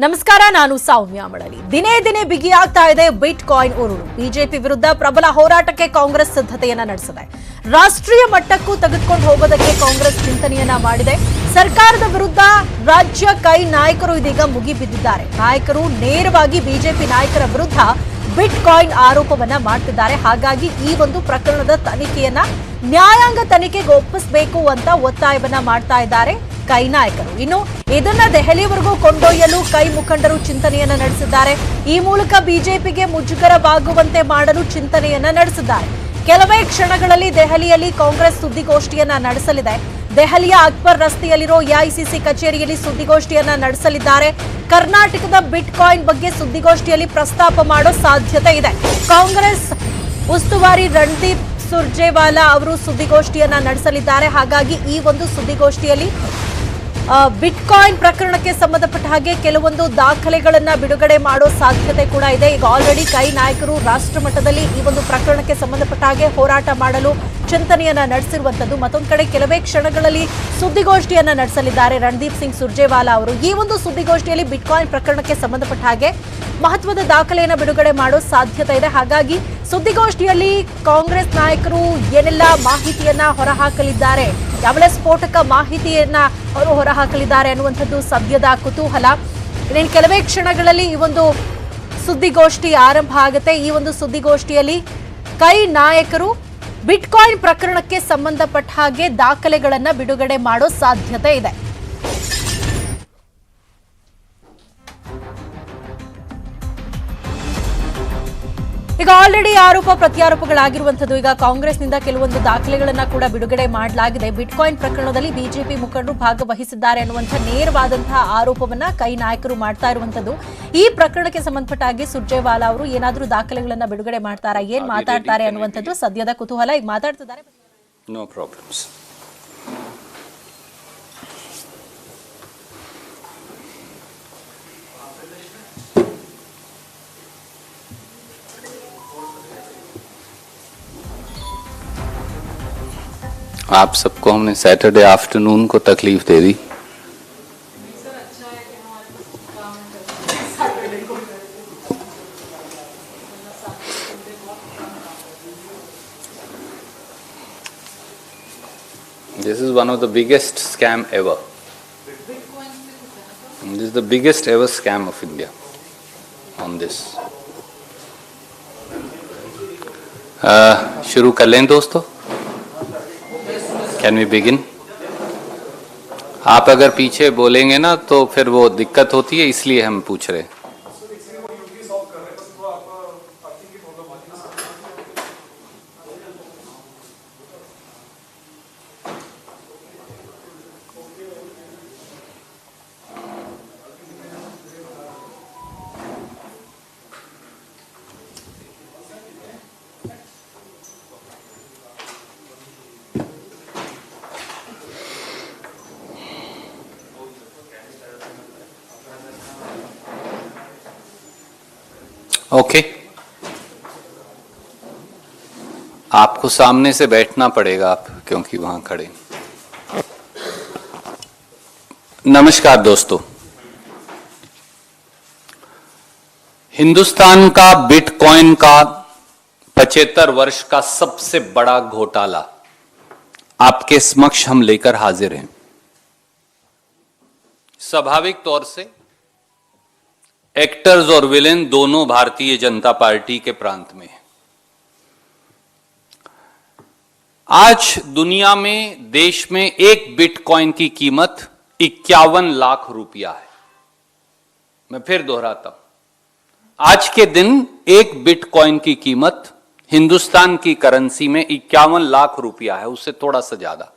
ನಮಸ್ಕಾರ, ನಾನು ಸೌಮ್ಯ ಮಳಲಿ. ದಿನೇ ದಿನೇ ಬಿಗಿಯಾಗ್ತಾ ಇದೆ ಬಿಟ್ ಕಾಯಿನ್ ಉರುಳು. ಬಿಜೆಪಿ ವಿರುದ್ಧ ಪ್ರಬಲ ಹೋರಾಟಕ್ಕೆ ಕಾಂಗ್ರೆಸ್ ಸಿದ್ಧತೆಯನ್ನ ನಡೆಸಿದೆ. ರಾಷ್ಟ್ರೀಯ ಮಟ್ಟಕ್ಕೂ ತೆಗೆದುಕೊಂಡು ಹೋಗೋದಕ್ಕೆ ಕಾಂಗ್ರೆಸ್ ಚಿಂತನೆಯನ್ನ ಮಾಡಿದೆ. ಸರ್ಕಾರದ ವಿರುದ್ಧ ರಾಜ್ಯ ಕೈ ನಾಯಕರು ಇದೀಗ ಮುಗಿಬಿದ್ದಿದ್ದಾರೆ. ನಾಯಕರು ನೇರವಾಗಿ ಬಿಜೆಪಿ ನಾಯಕರ ವಿರುದ್ಧ ಬಿಟ್ ಕಾಯಿನ್ ಆರೋಪವನ್ನ ಮಾಡ್ತಿದ್ದಾರೆ. ಹಾಗಾಗಿ ಈ ಒಂದು ಪ್ರಕರಣದ ತನಿಖೆಯನ್ನ ನ್ಯಾಯಾಂಗ ತನಿಖೆಗೆ ಒಪ್ಪಿಸಬೇಕು ಅಂತ ಒತ್ತಾಯವನ್ನ ಮಾಡ್ತಾ ಇದ್ದಾರೆ ಕೈ ನಾಯಕರು. ಇನ್ನು ಇದನ್ನ ದೆಹಲಿವರೆಗೂ ಕೊಂಡೊಯ್ಯಲು ಕೈ ಮುಖಂಡರು ಚಿಂತನೆಯನ್ನ ನಡೆಸಿದ್ದಾರೆ. ಈ ಮೂಲಕ ಬಿಜೆಪಿಗೆ ಮುಜುಗರವಾಗುವಂತೆ ಮಾಡಲು ಚಿಂತನೆಯನ್ನ ನಡೆಸಿದ್ದಾರೆ. ಕೆಲವೇ ಕ್ಷಣಗಳಲ್ಲಿ ದೆಹಲಿಯಲ್ಲಿ ಕಾಂಗ್ರೆಸ್ ಸುದ್ದಿಗೋಷ್ಠಿಯನ್ನ ನಡೆಸಲಿದೆ. ದೆಹಲಿಯ ಅಕ್ಬರ್ ರಸ್ತೆಯಲ್ಲಿರೋ ಎಐಸಿಸಿ ಕಚೇರಿಯಲ್ಲಿ ಸುದ್ದಿಗೋಷ್ಠಿಯನ್ನ ನಡೆಸಲಿದ್ದಾರೆ. ಕರ್ನಾಟಕದ ಬಿಟ್ ಕಾಯಿನ್ ಬಗ್ಗೆ ಸುದ್ದಿಗೋಷ್ಠಿಯಲ್ಲಿ ಪ್ರಸ್ತಾಪ ಮಾಡೋ ಸಾಧ್ಯತೆ ಇದೆ. ಕಾಂಗ್ರೆಸ್ ಉಸ್ತುವಾರಿ ರಣದೀಪ್ ಸುರ್ಜೇವಾಲಾ ಅವರು ಸುದ್ದಿಗೋಷ್ಠಿಯನ್ನ ನಡೆಸಲಿದ್ದಾರೆ. ಹಾಗಾಗಿ ಈ ಒಂದು ಸುದ್ದಿಗೋಷ್ಠಿಯಲ್ಲಿ ಬಿಟ್ ಕಾಯಿನ್ ಪ್ರಕರಣಕ್ಕೆ ಸಂಬಂಧಪಟ್ಟ ಹಾಗೆ ಕೆಲವೊಂದು ದಾಖಲೆಗಳನ್ನ ಬಿಡುಗಡೆ ಮಾಡೋ ಸಾಧ್ಯತೆ ಕೂಡ ಇದೆ. ಈಗ ಆಲ್ರೆಡಿ ಕೈ ನಾಯಕರು ರಾಷ್ಟ್ರ ಮಟ್ಟದಲ್ಲಿ ಈ ಒಂದು ಪ್ರಕರಣಕ್ಕೆ ಸಂಬಂಧಪಟ್ಟ ಹಾಗೆ ಹೋರಾಟ ಮಾಡಲು ಚಿಂತನೆಯನ್ನ ನಡೆಸಿರುವಂತದ್ದು. ಮತ್ತೊಂದು ಕಡೆ ಕೆಲವೇ ಕ್ಷಣಗಳಲ್ಲಿ ಸುದ್ದಿಗೋಷ್ಠಿಯನ್ನ ನಡೆಸಲಿದ್ದಾರೆ ರಣದೀಪ್ ಸಿಂಗ್ ಸುರ್ಜೇವಾಲಾ ಅವರು. ಈ ಒಂದು ಸುದ್ದಿಗೋಷ್ಠಿಯಲ್ಲಿ ಬಿಟ್ ಕಾಯಿನ್ ಪ್ರಕರಣಕ್ಕೆ ಸಂಬಂಧಪಟ್ಟ ಹಾಗೆ ಮಹತ್ವದ ದಾಖಲೆಯನ್ನ ಬಿಡುಗಡೆ ಮಾಡೋ ಸಾಧ್ಯತೆ ಇದೆ. ಹಾಗಾಗಿ ಸುದ್ದಿಗೋಷ್ಠಿಯಲ್ಲಿ ಕಾಂಗ್ರೆಸ್ ನಾಯಕರು ಏನೆಲ್ಲ ಮಾಹಿತಿಯನ್ನ ಹೊರಹಾಕಲಿದ್ದಾರೆ, ಯಾವೆಲ್ಲ ಸ್ಫೋಟಕ ಮಾಹಿತಿಯನ್ನ ಅವರು ಹೊರಹಾಕಲಿದ್ದಾರೆ ಅನ್ನುವಂಥದ್ದು ಸದ್ಯದ ಕುತೂಹಲ. ಇನ್ನೇನು ಕೆಲವೇ ಕ್ಷಣಗಳಲ್ಲಿ ಈ ಒಂದು ಸುದ್ದಿಗೋಷ್ಠಿ ಆರಂಭ ಆಗುತ್ತೆ. ಈ ಒಂದು ಸುದ್ದಿಗೋಷ್ಠಿಯಲ್ಲಿ ಕೈ ನಾಯಕರು ಬಿಟ್ ಕಾಯಿನ್ ಪ್ರಕರಣಕ್ಕೆ ಸಂಬಂಧಪಟ್ಟ ಹಾಗೆ ದಾಖಲೆಗಳನ್ನ ಬಿಡುಗಡೆ ಮಾಡೋ ಸಾಧ್ಯತೆ ಇದೆ. ಈಗ ಆಲ್ರೆಡಿ ಆರೋಪ ಪ್ರತ್ಯಾರೋಪಗಳಾಗಿರುವಂಥದ್ದು. ಈಗ ಕಾಂಗ್ರೆಸ್ನಿಂದ ಕೆಲವೊಂದು ದಾಖಲೆಗಳನ್ನ ಕೂಡ ಬಿಡುಗಡೆ ಮಾಡಲಾಗಿದೆ. ಬಿಟ್ ಕಾಯಿನ್ ಪ್ರಕರಣದಲ್ಲಿ ಬಿಜೆಪಿ ಮುಖಂಡರು ಭಾಗವಹಿಸಿದ್ದಾರೆ ಅನ್ನುವಂಥ ನೇರವಾದಂತಹ ಆರೋಪವನ್ನ ಕೈ ನಾಯಕರು ಮಾಡ್ತಾ ಇರುವಂತದ್ದು. ಈ ಪ್ರಕರಣಕ್ಕೆ ಸಂಬಂಧಪಟ್ಟ ಹಾಗೆ ಸುರ್ಜೇವಾಲಾ ಅವರು ಏನಾದರೂ ದಾಖಲೆಗಳನ್ನ ಬಿಡುಗಡೆ ಮಾಡ್ತಾರಾ, ಏನ್ ಮಾತಾಡ್ತಾರೆ ಅನ್ನುವಂಥದ್ದು ಸದ್ಯದ ಕುತೂಹಲ. ಈಗ ಮಾತಾಡ್ತಿದ್ದಾರೆ. No problems. आप सबको हमने सैटरडे आफ्टरनून को तकलीफ दे दी. This is one of the biggest scam ever. This is the biggest ever scam of India on this. शुरू कर लें दोस्तों. Can we begin? आप अगर पीछे बोलेंगे ना तो फिर वो दिक्कत होती है, इसलिए हम पूछ रहे हैं. ओके, आपको सामने से बैठना पड़ेगा आप, क्योंकि वहां खड़े. नमस्कार दोस्तों. हिंदुस्तान का बिटकॉइन का 75 वर्ष का सबसे बड़ा घोटाला आपके समक्ष हम लेकर हाजिर हैं. स्वाभाविक तौर से एक्टर्स और विलेन दोनों भारतीय जनता पार्टी के प्रांत में हैं. आज दुनिया में, देश में एक बिटकॉइन की कीमत 51 लाख रुपया है. मैं फिर दोहराता हूं, आज के दिन एक बिटकॉइन की कीमत हिंदुस्तान की करेंसी में 51 लाख रुपया है, उससे थोड़ा सा ज्यादा.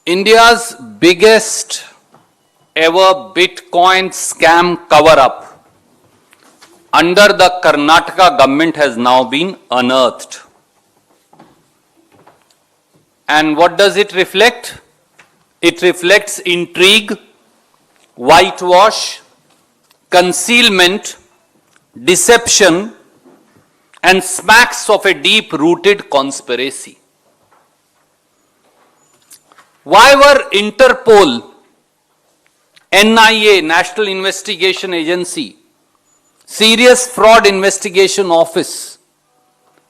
India's biggest ever Bitcoin scam cover-up under the Karnataka government has now been unearthed. And what does it reflect? It reflects intrigue, whitewash, concealment, deception, and smacks of a deep-rooted conspiracy. Why were Interpol NIA, National Investigation Agency, Serious Fraud Investigation Office,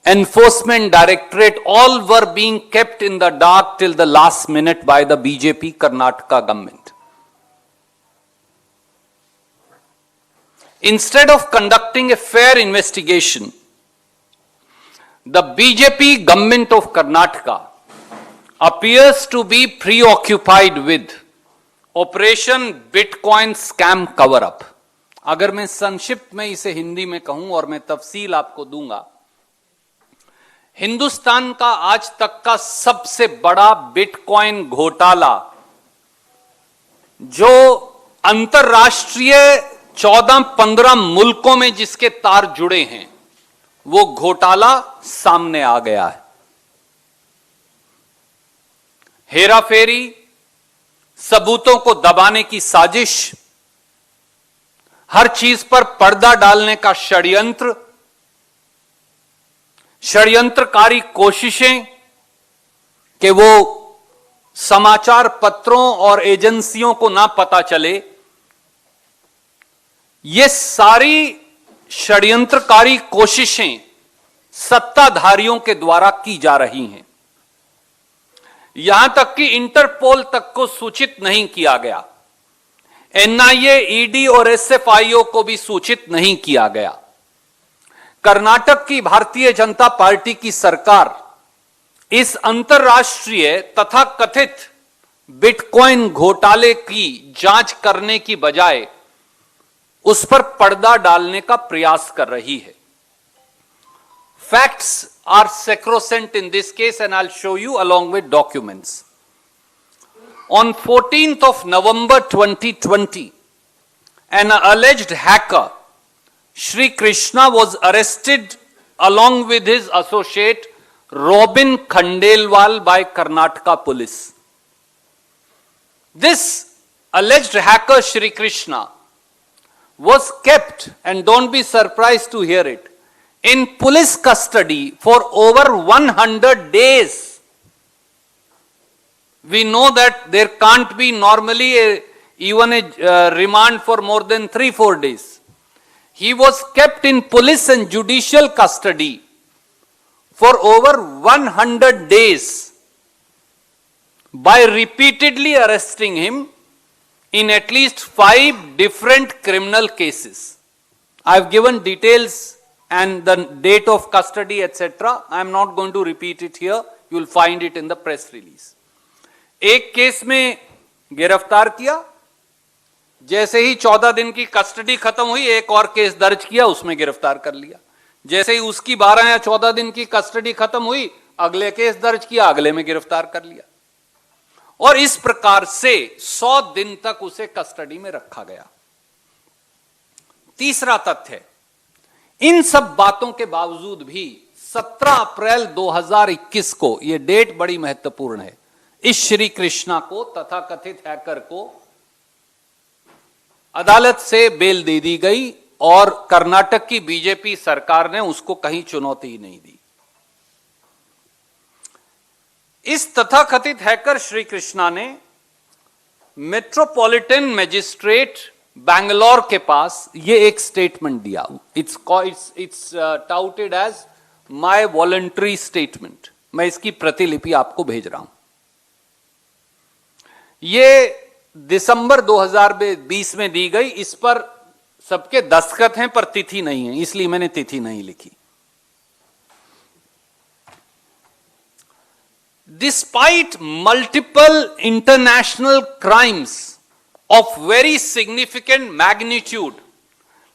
Enforcement Directorate, all were being kept in the dark till the last minute by the BJP Karnataka government. Instead of conducting a fair investigation, the BJP government of Karnataka appears to be preoccupied with Operation Bitcoin Scam Cover-up. अगर मैं संक्षिप्त में इसे हिंदी में कहूं और मैं तफसील आपको दूंगा, हिंदुस्तान का आज तक का सबसे बड़ा बिटकॉइन घोटाला जो अंतरराष्ट्रीय 14-15 मुल्कों में जिसके तार जुड़े हैं, वो घोटाला सामने आ गया है। हेराफेरी, सबूतों को दबाने की साजिश, हर चीज पर पर्दा डालने का षड्यंत्र, षड्यंत्रकारी कोशिशें कि वो समाचार पत्रों और एजेंसियों को ना पता चले, ये सारी षड्यंत्रकारी कोशिशें सत्ताधारियों के द्वारा की जा रही हैं। यहां तक कि इंटरपोल तक को सूचित नहीं किया गया, NIA, ED और SFIO को भी सूचित नहीं किया गया। कर्नाटक की भारतीय जनता पार्टी की सरकार इस अंतरराष्ट्रीय तथा कथित बिटकॉइन घोटाले की जांच करने की बजाय उस पर पर्दा डालने का प्रयास कर रही है। Facts are sacrosanct in this case and I'll show you along with documents. On 14th of November 2020, an alleged hacker, Shri Krishna, was arrested along with his associate Robin Khandelwal by Karnataka police. This alleged hacker Shri Krishna was kept, and don't be surprised to hear it, in police custody for over 100 days. We know that there can't be normally even a remand for more than 3-4 days. He was kept in police and judicial custody for over 100 days by repeatedly arresting him in at least 5 different criminal cases. I have given details and the date of custody, etc. I am not going to repeat it here. You will find it in the press release. एक case में गिरफ्तार किया, जैसे ही 14 दिन की custody खत्म हुई एक और केस दर्ज किया, उसमें गिरफ्तार कर लिया। जैसे ही उसकी 12 या 14 दिन की कस्टडी खत्म हुई, अगले केस दर्ज किया, अगले में गिरफ्तार कर लिया, और इस प्रकार से 100 दिन तक उसे कस्टडी में रखा गया। तीसरा तथ्य, इन सब बातों के बावजूद भी 17 अप्रैल 2021 को, यह डेट बड़ी महत्वपूर्ण है, इस श्री कृष्णा को तथा कथित हैकर को अदालत से बेल दे दी गई और कर्नाटक की बीजेपी सरकार ने उसको कहीं चुनौती ही नहीं दी। इस तथाकथित हैकर श्री कृष्णा ने मेट्रोपॉलिटन मजिस्ट्रेट बैंगलोर के पास यह एक स्टेटमेंट दिया। It's touted as my voluntary statement. मैं इसकी प्रतिलिपि आपको भेज रहा हूं। ये दिसंबर 2020 में दी गई, इस पर सबके दस्तखत हैं पर तिथि नहीं है, इसलिए मैंने तिथि नहीं लिखी। Despite multiple international crimes of very significant magnitude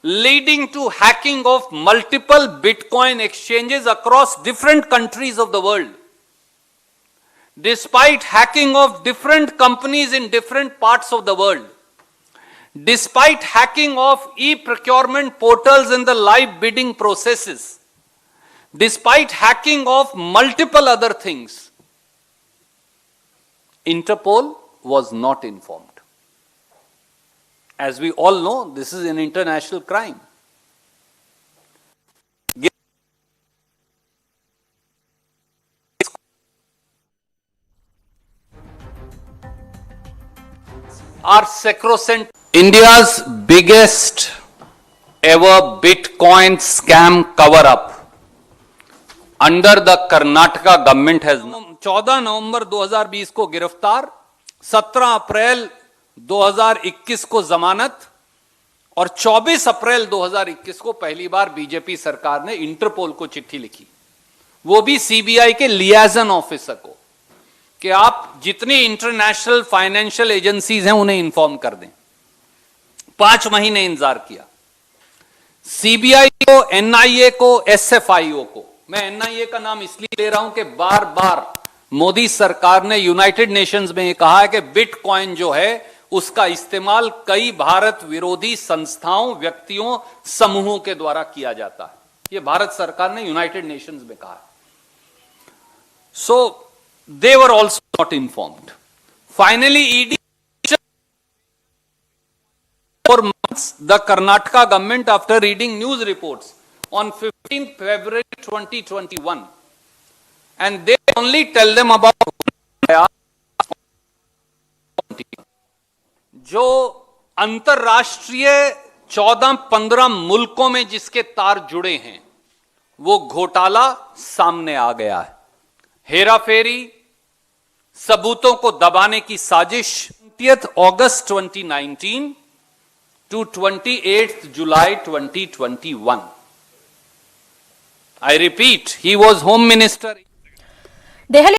leading to hacking of multiple Bitcoin exchanges across different countries of the world, despite hacking of different companies in different parts of the world, despite hacking of e-procurement portals in the live bidding processes, despite hacking of multiple other things, Interpol was not informed. As we all know, this is an international crime. Are sacrosanct. India's biggest ever Bitcoin scam cover-up under the Karnataka government has 14 नवंबर 2020 को गिरफ्तार, 17 अप्रैल 2021 को जमानत और 24 अप्रैल 2021 को पहली बार BJP सरकार ने interpole को चिट्ठी लिखी, वो भी सीबीआई के लियाजन ऑफिसर को, कि आप जितनी इंटरनेशनल फाइनेंशियल एजेंसीज हैं उन्हें इंफॉर्म कर दें। 5 महीने इंतजार किया। सीबीआई को, एनआईए को, एसएफआईओ को, मैं एनआईए का नाम इसलिए ले रहा हूं कि बार बार मोदी सरकार ने यूनाइटेड नेशंस में यह कहा है कि बिटकॉइन जो है उसका इस्तेमाल कई भारत विरोधी संस्थाओं, व्यक्तियों, समूहों के द्वारा किया जाता है। यह भारत सरकार ने यूनाइटेड नेशंस में कहा है। सो they were also not informed. Finally, ED for months, the Karnataka government, after reading news reports on 15th February 2021, and they only tell them about जो अंतरराष्ट्रीय 14-15 मुल्कों में जिसके तार जुड़े हैं, वो घोटाला सामने आ गया है। हेराफेरी, सबूतों को दबाने की साजिश। 20th August 2019 to 28th July 2021. I repeat, he was Home Minister. दೆಹಲಿ